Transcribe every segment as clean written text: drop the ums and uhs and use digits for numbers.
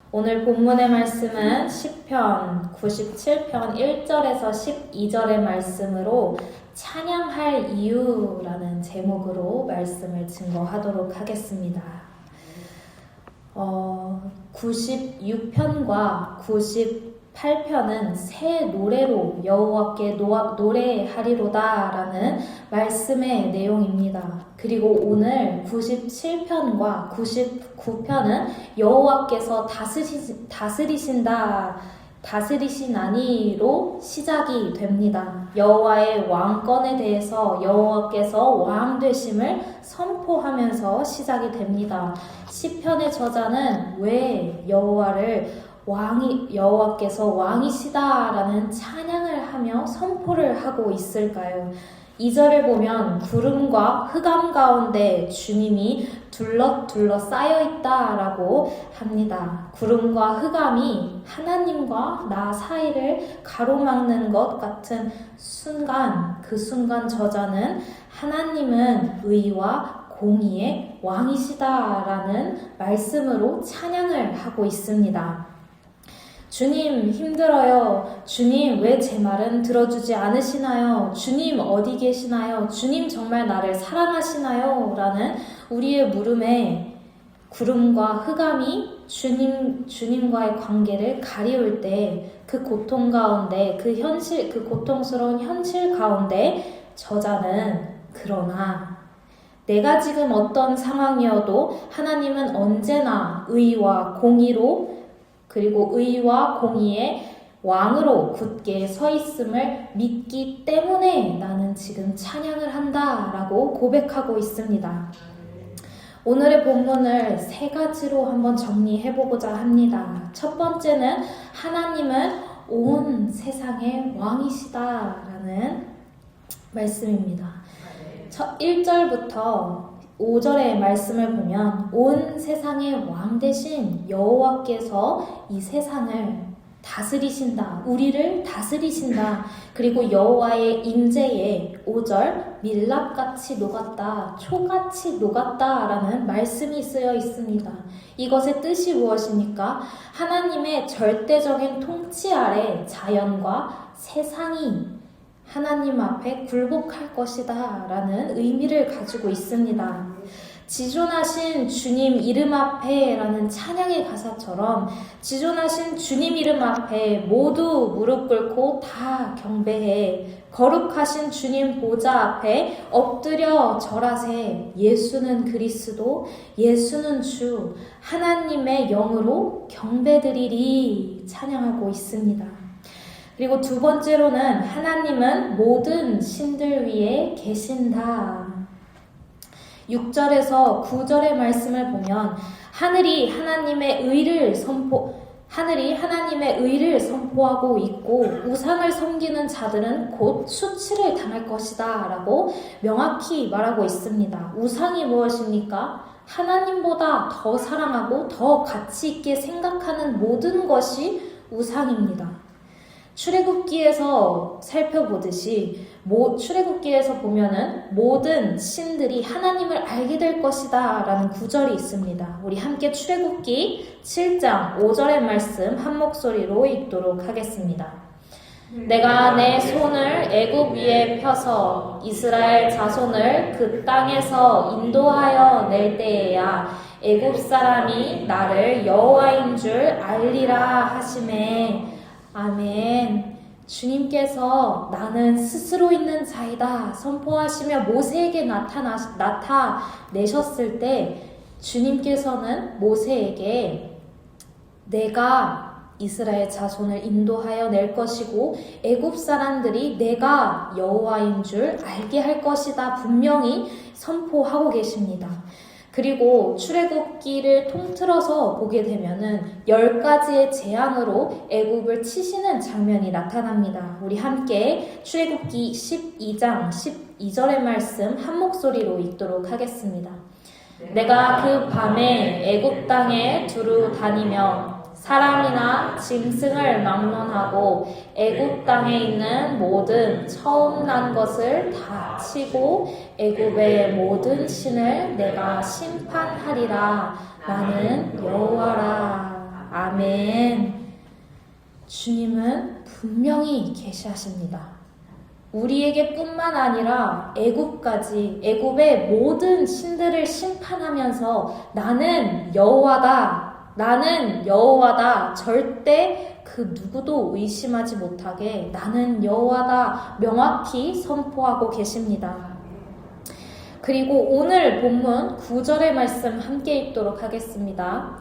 오늘 본문의 말씀은 시편 97편 1절에서 12절의 말씀으로 찬양할 이유라는 제목으로 말씀을 증거하도록 하겠습니다. 96편과 98편은 새 노래로 여호와께 노래하리로다 라는 말씀의 내용입니다. 그리고 오늘 97편과 99편은 여호와께서 다스리시나니로 시작이 됩니다. 여호와의 왕권에 대해서 여호와께서 왕 되심을 선포하면서 시작이 됩니다. 시편의 저자는 왜 여호와께서 왕이시다라는 찬양을 하며 선포를 하고 있을까요? 2절을 보면 구름과 흑암 가운데 주님이 둘러 쌓여 있다라고 합니다. 구름과 흑암이 하나님과 나 사이를 가로막는 것 같은 순간, 그 순간 저자는 하나님은 의와 공의의 왕이시다라는 말씀으로 찬양을 하고 있습니다. 주님 힘들어요. 주님 왜 제 말은 들어주지 않으시나요? 주님 어디 계시나요? 주님 정말 나를 사랑하시나요? 라는 우리의 물음에 구름과 흑암이 주님과의 관계를 가리울 때 그 고통 가운데 그 고통스러운 현실 가운데 저자는 그러나 내가 지금 어떤 상황이어도 하나님은 언제나 의와 공의로 그리고 의와 공의의 왕으로 굳게 서 있음을 믿기 때문에 나는 지금 찬양을 한다라고 고백하고 있습니다. 오늘의 본문을 세 가지로 한번 정리해보고자 합니다. 첫 번째는 하나님은 온 세상의 왕이시다라는 말씀입니다. 1절부터 5절의 말씀을 보면 온 세상의 왕 되신 여호와께서 이 세상을 다스리신다. 우리를 다스리신다. 그리고 여호와의 임재에 5절 밀랍같이 녹았다. 초같이 녹았다 라는 말씀이 쓰여 있습니다. 이것의 뜻이 무엇입니까? 하나님의 절대적인 통치 아래 자연과 세상이 하나님 앞에 굴복할 것이다 라는 의미를 가지고 있습니다. 지존하신 주님 이름 앞에 라는 찬양의 가사처럼 지존하신 주님 이름 앞에 모두 무릎 꿇고 다 경배해 거룩하신 주님 보좌 앞에 엎드려 절하세. 예수는 그리스도, 예수는 주, 하나님의 영으로 경배드리리 찬양하고 있습니다. 그리고 두 번째로는 하나님은 모든 신들 위에 계신다. 6절에서 9절의 말씀을 보면 하늘이 하나님의 의를 선포하고 있고 우상을 섬기는 자들은 곧 수치를 당할 것이다 라고 명확히 말하고 있습니다. 우상이 무엇입니까? 하나님보다 더 사랑하고 더 가치 있게 생각하는 모든 것이 우상입니다. 출애굽기에서 살펴보듯이 출애굽기에서 보면은 모든 신들이 하나님을 알게 될 것이다 라는 구절이 있습니다. 우리 함께 출애굽기 7장 5절의 말씀 한 목소리로 읽도록 하겠습니다. 내가 내 손을 애굽 위에 펴서 이스라엘 자손을 그 땅에서 인도하여 낼 때에야 애굽 사람이 나를 여호와인 줄 알리라 하시매. 아멘. 주님께서 나는 스스로 있는 자이다 선포하시며 모세에게 나타내셨을 때 주님께서는 모세에게 내가 이스라엘 자손을 인도하여 낼 것이고 애굽 사람들이 내가 여호와인 줄 알게 할 것이다 분명히 선포하고 계십니다. 그리고 출애굽기를 통틀어서 보게 되면은 10가지의 재앙으로 애굽을 치시는 장면이 나타납니다. 우리 함께 출애굽기 12장 12절의 말씀 한 목소리로 읽도록 하겠습니다. 내가 그 밤에 애굽 땅에 두루 다니며 사람이나 짐승을 막론하고 애굽 땅에 있는 모든 처음 난 것을 다 치고 애굽의 모든 신을 내가 심판하리라. 나는 여호와라. 아멘. 주님은 분명히 계시하십니다. 우리에게 뿐만 아니라 애굽의 모든 신들을 심판하면서 나는 여호와다, 절대 그 누구도 의심하지 못하게 나는 여호와다 명확히 선포하고 계십니다. 그리고 오늘 본문 9절의 말씀 함께 읽도록 하겠습니다.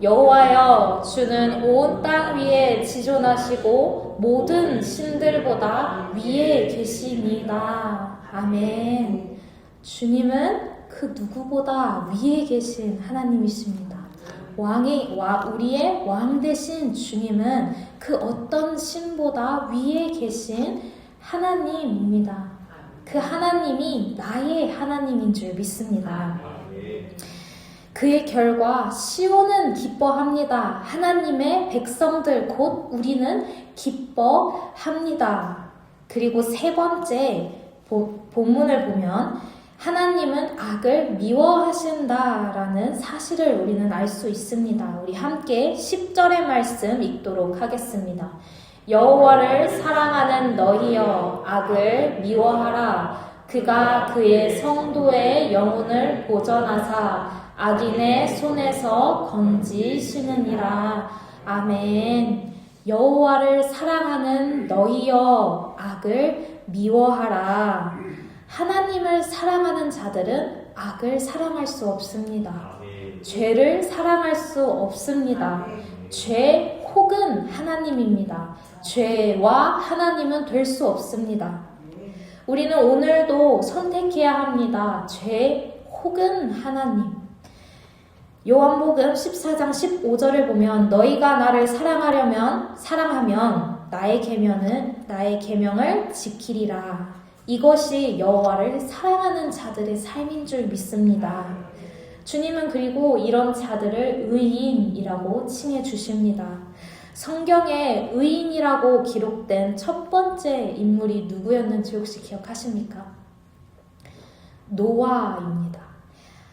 여호와여, 주는 온 땅 위에 지존하시고 모든 신들보다 위에 계시니이다. 아멘. 주님은 그 누구보다 위에 계신 하나님이십니다. 우리의 왕 되신 주님은 그 어떤 신보다 위에 계신 하나님입니다. 그 하나님이 나의 하나님인 줄 믿습니다. 그의 결과 시온은 기뻐합니다. 하나님의 백성들 곧 우리는 기뻐합니다. 그리고 세 번째 본문을 보면 하나님은 악을 미워하신다라는 사실을 우리는 알 수 있습니다. 우리 함께 10절의 말씀 읽도록 하겠습니다. 여호와를 사랑하는 너희여, 악을 미워하라. 그가 그의 성도의 영혼을 보전하사 악인의 손에서 건지시느니라. 아멘. 여호와를 사랑하는 너희여, 악을 미워하라. 하나님을 사랑하는 자들은 악을 사랑할 수 없습니다. 죄를 사랑할 수 없습니다. 죄 혹은 하나님입니다. 죄와 하나님은 될 수 없습니다. 우리는 오늘도 선택해야 합니다. 죄 혹은 하나님. 요한복음 14장 15절을 보면 너희가 나를 사랑하면 나의 계명을 지키리라. 이것이 여호와를 사랑하는 자들의 삶인 줄 믿습니다. 주님은 그리고 이런 자들을 의인이라고 칭해 주십니다. 성경에 의인이라고 기록된 첫 번째 인물이 누구였는지 혹시 기억하십니까? 노아입니다.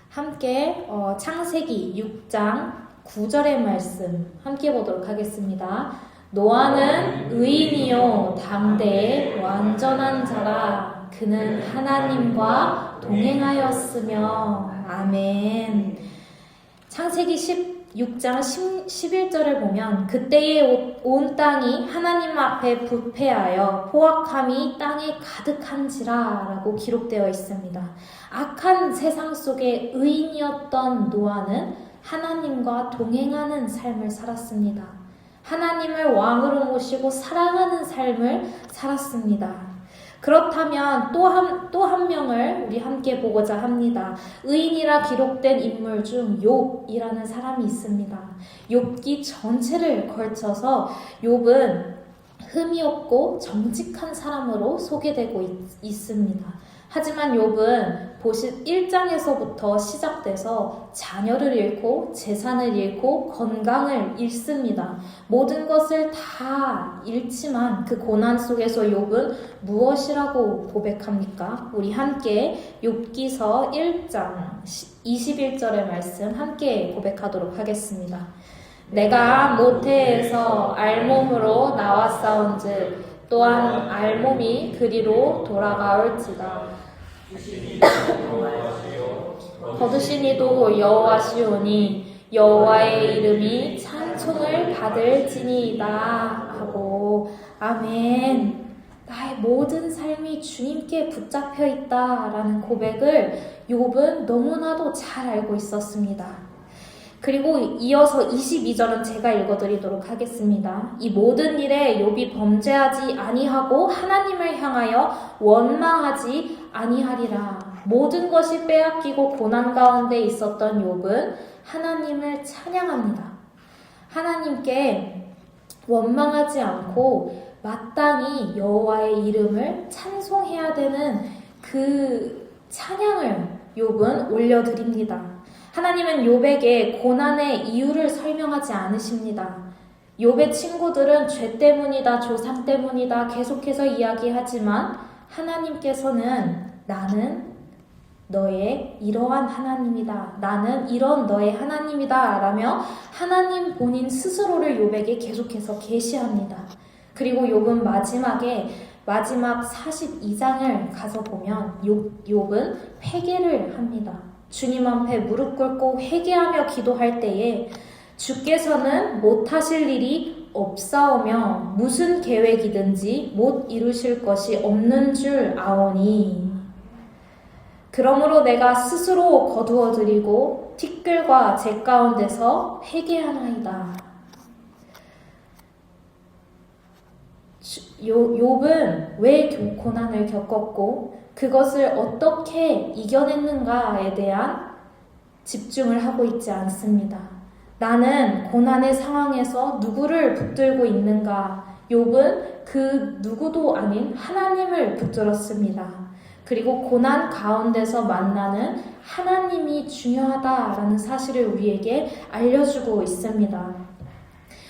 함께 창세기 6장 9절의 말씀 함께 보도록 하겠습니다. 노아는 의인이요 당대의 완전한 자라. 그는 하나님과 동행하였으며. 아멘. 창세기 6장 11절을 보면 그때의 온 땅이 하나님 앞에 부패하여 포악함이 땅에 가득한지라 라고 기록되어 있습니다. 악한 세상 속에 의인이었던 노아는 하나님과 동행하는 삶을 살았습니다. 하나님을 왕으로 모시고 사랑하는 삶을 살았습니다. 그렇다면 또 한 명을 우리 함께 보고자 합니다. 의인이라 기록된 인물 중 욥이라는 사람이 있습니다. 욥기 전체를 걸쳐서 욥은 흠이 없고 정직한 사람으로 소개되고 있습니다. 하지만 욥은 보신 1장에서부터 시작돼서 자녀를 잃고 재산을 잃고 건강을 잃습니다. 모든 것을 다 잃지만 그 고난 속에서 욥은 무엇이라고 고백합니까? 우리 함께 욥기서 1장 21절의 말씀 함께 고백하도록 하겠습니다. 내가 모태에서 알몸으로 나왔사온즉 또한 알몸이 그리로 돌아가올지다. 거두시니도 여호와시오니 여호와의 이름이 찬송을 받을지니이다 하고. 아멘. 나의 모든 삶이 주님께 붙잡혀 있다라는 고백을 욥은 너무나도 잘 알고 있었습니다. 그리고 이어서 22절은 제가 읽어드리도록 하겠습니다. 이 모든 일에 욥이 범죄하지 아니하고 하나님을 향하여 원망하지 아니하리라. 모든 것이 빼앗기고 고난 가운데 있었던 욥은 하나님을 찬양합니다. 하나님께 원망하지 않고 마땅히 여호와의 이름을 찬송해야 되는 그 찬양을 욥은 올려드립니다. 하나님은 욥에게 고난의 이유를 설명하지 않으십니다. 욥의 친구들은 죄 때문이다, 조상 때문이다 계속해서 이야기하지만 하나님께서는 나는 너의 이러한 하나님이다. 나는 이런 너의 하나님이다. 라며 하나님 본인 스스로를 욥에게 계속해서 계시합니다. 그리고 욥은 마지막 42장을 가서 보면 욥은 회개를 합니다. 주님 앞에 무릎 꿇고 회개하며 기도할 때에 주께서는 못하실 일이 없사오며 무슨 계획이든지 못 이루실 것이 없는 줄 아오니 그러므로 내가 스스로 거두어드리고 티끌과 재 가운데서 회개하나이다. 욥은 왜 고난을 겪었고 그것을 어떻게 이겨냈는가에 대한 집중을 하고 있지 않습니다. 나는 고난의 상황에서 누구를 붙들고 있는가? 욥은 그 누구도 아닌 하나님을 붙들었습니다. 그리고 고난 가운데서 만나는 하나님이 중요하다라는 사실을 우리에게 알려주고 있습니다.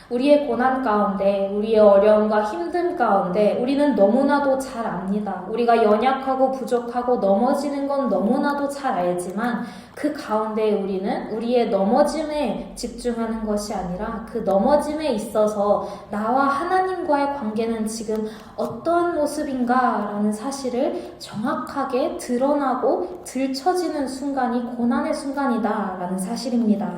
우리의 고난 가운데, 우리의 어려움과 힘듦 가운데 우리는 너무나도 잘 압니다. 우리가 연약하고 부족하고 넘어지는 건 너무나도 잘 알지만 그 가운데 우리는 우리의 넘어짐에 집중하는 것이 아니라 그 넘어짐에 있어서 나와 하나님과의 관계는 지금 어떠한 모습인가라는 사실을 정확하게 드러나고 들춰지는 순간이 고난의 순간이다라는 사실입니다.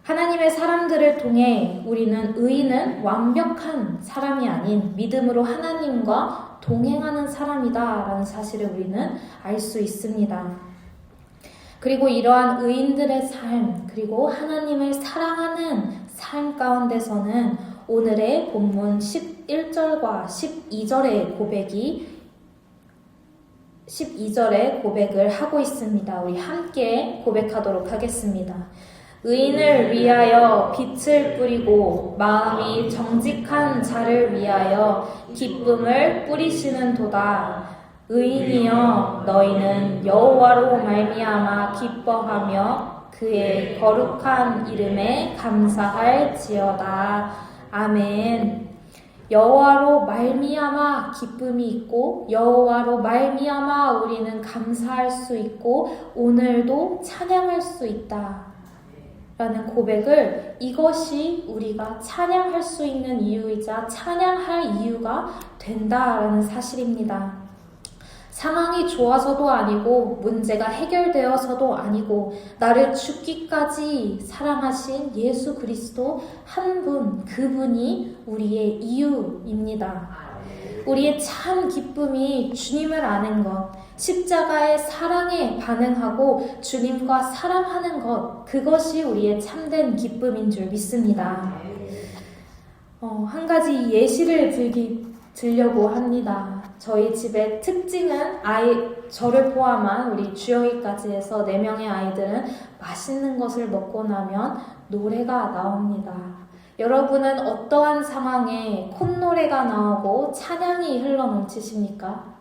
하나님의 사람들을 통해 의인은 완벽한 사람이 아닌 믿음으로 하나님과 동행하는 사람이다라는 사실을 우리는 알 수 있습니다. 그리고 이러한 의인들의 삶, 그리고 하나님을 사랑하는 삶 가운데서는 오늘의 본문 11절과 12절의 고백을 하고 있습니다. 우리 함께 고백하도록 하겠습니다. 의인을 위하여 빛을 뿌리고 마음이 정직한 자를 위하여 기쁨을 뿌리시는 도다. 의인이여 너희는 여호와로 말미암아 기뻐하며 그의 거룩한 이름에 감사할지어다. 아멘. 여호와로 말미암아 기쁨이 있고 여호와로 말미암아 우리는 감사할 수 있고 오늘도 찬양할 수 있다. 라는 고백을 이것이 우리가 찬양할 수 있는 이유이자 찬양할 이유가 된다라는 사실입니다. 상황이 좋아서도 아니고 문제가 해결되어서도 아니고 나를 죽기까지 사랑하신 예수 그리스도 한 분, 그분이 우리의 이유입니다. 우리의 참 기쁨이 주님을 아는 것, 십자가의 사랑에 반응하고 주님과 사랑하는 것, 그것이 우리의 참된 기쁨인 줄 믿습니다. 한 가지 예시를 들려고 합니다. 저희 집의 특징은 저를 포함한 우리 주영이까지 해서 4명의 아이들은 맛있는 것을 먹고 나면 노래가 나옵니다. 여러분은 어떠한 상황에 콧노래가 나오고 찬양이 흘러넘치십니까?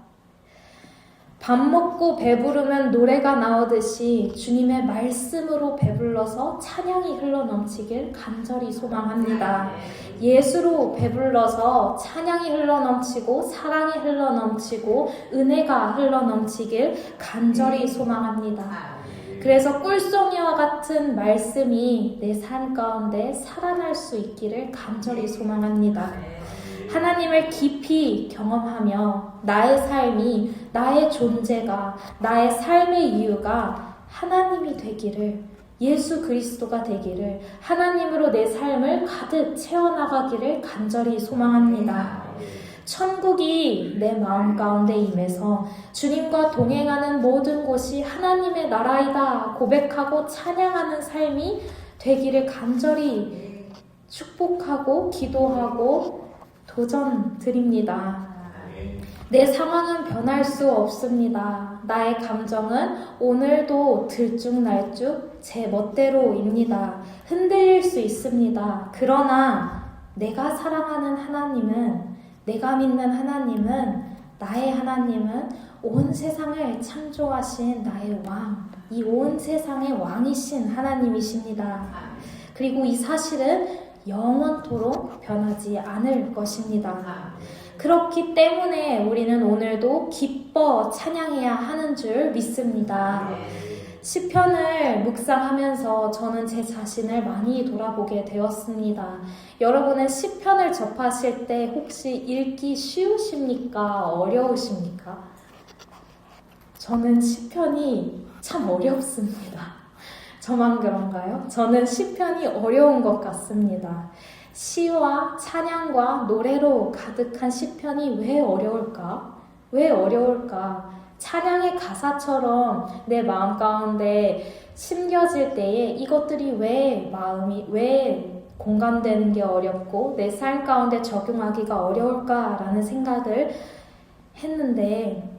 밥 먹고 배부르면 노래가 나오듯이 주님의 말씀으로 배불러서 찬양이 흘러넘치길 간절히 소망합니다. 예수로 배불러서 찬양이 흘러넘치고 사랑이 흘러넘치고 은혜가 흘러넘치길 간절히 소망합니다. 그래서 꿀송이와 같은 말씀이 내 삶 가운데 살아날 수 있기를 간절히 소망합니다. 하나님을 깊이 경험하며 나의 삶이, 나의 존재가, 나의 삶의 이유가 하나님이 되기를, 예수 그리스도가 되기를, 하나님으로 내 삶을 가득 채워나가기를 간절히 소망합니다. 천국이 내 마음 가운데 임해서 주님과 동행하는 모든 곳이 하나님의 나라이다 고백하고 찬양하는 삶이 되기를 간절히 축복하고 기도하고 도전 드립니다. 내 상황은 변할 수 없습니다. 나의 감정은 오늘도 들쭉날쭉 제 멋대로입니다. 흔들릴 수 있습니다. 그러나 내가 사랑하는 하나님은, 내가 믿는 하나님은, 나의 하나님은 온 세상을 창조하신 나의 왕, 이 온 세상의 왕이신 하나님이십니다. 그리고 이 사실은 영원토록 변하지 않을 것입니다. 그렇기 때문에 우리는 오늘도 기뻐 찬양해야 하는 줄 믿습니다. 시편을 묵상하면서 저는 제 자신을 많이 돌아보게 되었습니다. 여러분은 시편을 접하실 때 혹시 읽기 쉬우십니까? 어려우십니까? 저는 시편이 참 어렵습니다. 저만 그런가요? 저는 시편이 어려운 것 같습니다. 시와 찬양과 노래로 가득한 시편이 왜 어려울까? 왜 어려울까? 찬양의 가사처럼 내 마음 가운데 심겨질 때에 이것들이 왜 공감되는 게 어렵고 내 삶 가운데 적용하기가 어려울까라는 생각을 했는데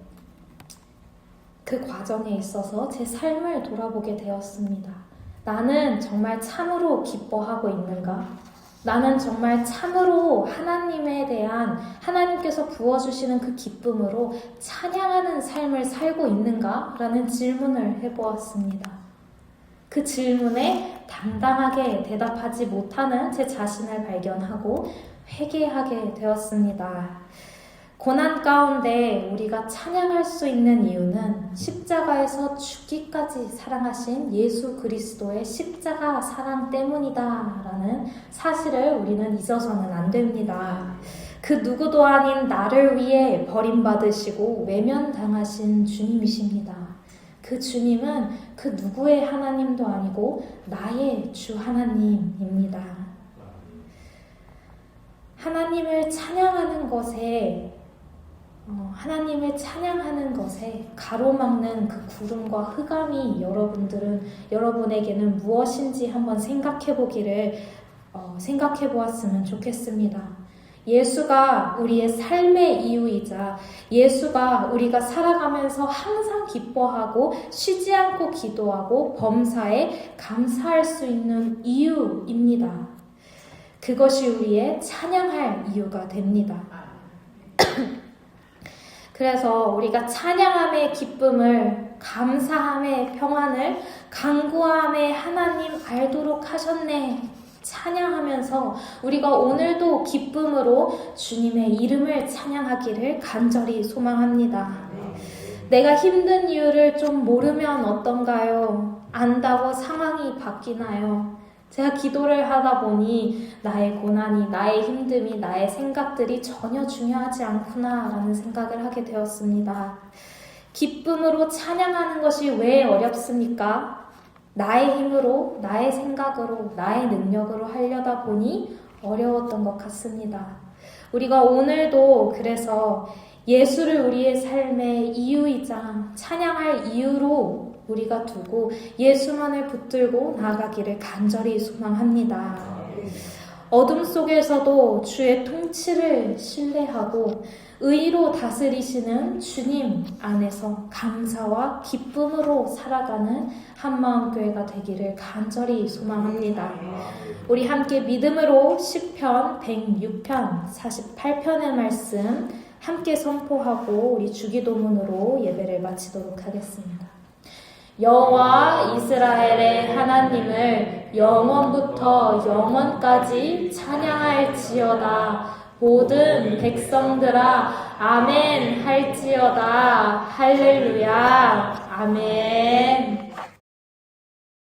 그 과정에 있어서 제 삶을 돌아보게 되었습니다. 나는 정말 참으로 기뻐하고 있는가? 나는 정말 참으로 하나님에 대한 하나님께서 부어주시는 그 기쁨으로 찬양하는 삶을 살고 있는가? 라는 질문을 해보았습니다. 그 질문에 당당하게 대답하지 못하는 제 자신을 발견하고 회개하게 되었습니다. 고난 가운데 우리가 찬양할 수 있는 이유는 십자가에서 죽기까지 사랑하신 예수 그리스도의 십자가 사랑 때문이다라는 사실을 우리는 잊어서는 안 됩니다. 그 누구도 아닌 나를 위해 버림받으시고 외면당하신 주님이십니다. 그 주님은 그 누구의 하나님도 아니고 나의 주 하나님입니다. 하나님을 찬양하는 것에 가로막는 그 구름과 흑암이 여러분에게는 무엇인지 한번 생각해 보았으면 좋겠습니다. 예수가 우리의 삶의 이유이자 예수가 우리가 살아가면서 항상 기뻐하고 쉬지 않고 기도하고 범사에 감사할 수 있는 이유입니다. 그것이 우리의 찬양할 이유가 됩니다. 그래서 우리가 찬양함의 기쁨을, 감사함의 평안을, 간구함의 하나님 알도록 하셨네 찬양하면서 우리가 오늘도 기쁨으로 주님의 이름을 찬양하기를 간절히 소망합니다. 내가 힘든 이유를 좀 모르면 어떤가요? 안다고 상황이 바뀌나요? 제가 기도를 하다 보니 나의 고난이, 나의 힘듦이, 나의 생각들이 전혀 중요하지 않구나라는 생각을 하게 되었습니다. 기쁨으로 찬양하는 것이 왜 어렵습니까? 나의 힘으로, 나의 생각으로, 나의 능력으로 하려다 보니 어려웠던 것 같습니다. 우리가 오늘도 그래서 예수를 우리의 삶의 이유이자 찬양할 이유로 우리가 두고 예수만을 붙들고 나아가기를 간절히 소망합니다. 어둠 속에서도 주의 통치를 신뢰하고 의로 다스리시는 주님 안에서 감사와 기쁨으로 살아가는 한마음교회가 되기를 간절히 소망합니다. 우리 함께 믿음으로 시편 106편 48편의 말씀 함께 선포하고 우리 주기도문으로 예배를 마치도록 하겠습니다. 여호와 이스라엘의 하나님을 영원부터 영원까지 찬양할지어다. 모든 백성들아 아멘 할지어다. 할렐루야 아멘.